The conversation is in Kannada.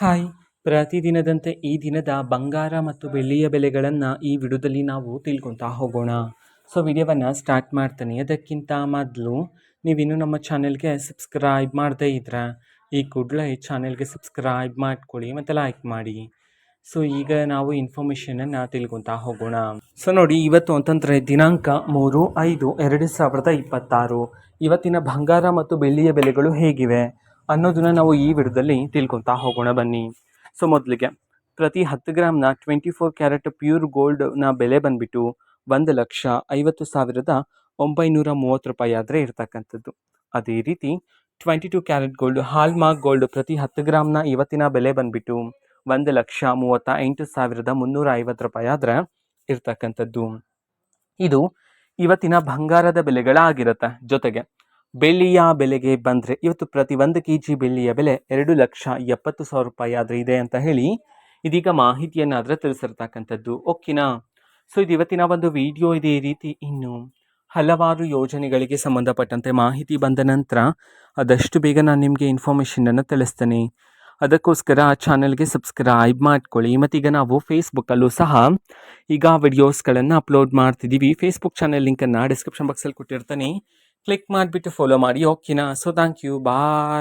ಹಾಯ್, ಪ್ರತಿದಿನದಂತೆ ಈ ದಿನದ ಬಂಗಾರ ಮತ್ತು ಬೆಳ್ಳಿಯ ಬೆಲೆಗಳನ್ನು ಈ ವಿಡಿಯೋದಲ್ಲಿ ನಾವು ತಿಳ್ಕೊತಾ ಹೋಗೋಣ. ವಿಡಿಯೋವನ್ನು ಸ್ಟಾರ್ಟ್ ಮಾಡ್ತೀನಿ. ಅದಕ್ಕಿಂತ ಮೊದಲು ನೀವಿನ್ನೂ ನಮ್ಮ ಚಾನೆಲ್ಗೆ ಸಬ್ಸ್ಕ್ರೈಬ್ ಮಾಡದೇ ಇದ್ರೆ ಈ ಕೂಡಲೇ ಚಾನೆಲ್ಗೆ ಸಬ್ಸ್ಕ್ರೈಬ್ ಮಾಡ್ಕೊಳ್ಳಿ ಮತ್ತು ಲೈಕ್ ಮಾಡಿ. ಈಗ ನಾವು ಇನ್ಫಾರ್ಮೇಷನನ್ನು ತಿಳ್ಕೊತಾ ಹೋಗೋಣ. ನೋಡಿ, ಇವತ್ತು ಅಂತಂದರೆ ದಿನಾಂಕ 3/5/2026. ಇವತ್ತಿನ ಬಂಗಾರ ಮತ್ತು ಬೆಳ್ಳಿಯ ಬೆಲೆಗಳು ಹೇಗಿವೆ ಅನ್ನೋದನ್ನ ನಾವು ಈ ವಿಡಿಯೋದಲ್ಲಿ ತಿಳ್ಕೊತಾ ಹೋಗೋಣ ಬನ್ನಿ. ಮೊದಲಿಗೆ ಪ್ರತಿ 10 ಗ್ರಾಮ್ನ 24 ಕ್ಯಾರೆಟ್ ಪ್ಯೂರ್ ಗೋಲ್ಡ್ನ ಬೆಲೆ ಬಂದುಬಿಟ್ಟು 1,50,930 ರೂಪಾಯಿ ಆದರೆ ಇರ್ತಕ್ಕಂಥದ್ದು. ಅದೇ ರೀತಿ 22 ಕ್ಯಾರೆಟ್ ಗೋಲ್ಡ್ ಹಾಲ್ಮಾರ್ಕ್ ಗೋಲ್ಡ್ ಪ್ರತಿ 10 ಗ್ರಾಮ್ನ ಇವತ್ತಿನ ಬೆಲೆ ಬಂದುಬಿಟ್ಟು 1,38,350 ರೂಪಾಯಿ ಆದರೆ ಇರ್ತಕ್ಕಂಥದ್ದು. ಇದು ಇವತ್ತಿನ ಬಂಗಾರದ ಬೆಲೆಗಳಾಗಿರುತ್ತೆ. ಜೊತೆಗೆ ಬೆಳ್ಳಿಯ ಬೆಲೆಗೆ ಬಂದರೆ ಇವತ್ತು ಪ್ರತಿ 1 kg ಬೆಳ್ಳಿಯ ಬೆಲೆ 2,70,000 ರೂಪಾಯಿ ಆದರೆ ಇದೆ ಅಂತ ಹೇಳಿ ಇದೀಗ ಮಾಹಿತಿಯನ್ನಾದರೆ ತಿಳಿಸಿರ್ತಕ್ಕಂಥದ್ದು. ಓಕೆನಾ? ಇದು ಇವತ್ತಿನ ಒಂದು ವಿಡಿಯೋ. ಇದೇ ರೀತಿ ಇನ್ನು ಹಲವಾರು ಯೋಜನೆಗಳಿಗೆ ಸಂಬಂಧಪಟ್ಟಂತೆ ಮಾಹಿತಿ ಬಂದ ನಂತರ ಆದಷ್ಟು ಬೇಗ ನಾನು ನಿಮಗೆ ಇನ್ಫಾರ್ಮೇಷನನ್ನು ತಿಳಿಸ್ತೇನೆ. ಅದಕ್ಕೋಸ್ಕರ ಚಾನಲ್ಗೆ ಸಬ್ಸ್ಕ್ರೈಬ್ ಮಾಡ್ಕೊಳ್ಳಿ. ಮತ್ತೀಗ ನಾವು ಫೇಸ್ಬುಕ್ಕಲ್ಲೂ ಸಹ ಈಗ ವಿಡಿಯೋಸ್ಗಳನ್ನು ಅಪ್ಲೋಡ್ ಮಾಡ್ತಿದ್ದೀವಿ. ಫೇಸ್ಬುಕ್ ಚಾನಲ್ ಲಿಂಕನ್ನು ಡಿಸ್ಕ್ರಿಪ್ಷನ್ ಬಾಕ್ಸಲ್ಲಿ ಕೊಟ್ಟಿರ್ತೀನಿ. ಕ್ಲಿಕ್ ಮಾಡಿಬಿಟ್ಟು ಫಾಲೋ ಮಾಡಿ. ಓಕೆನಾ? Thank you, bye.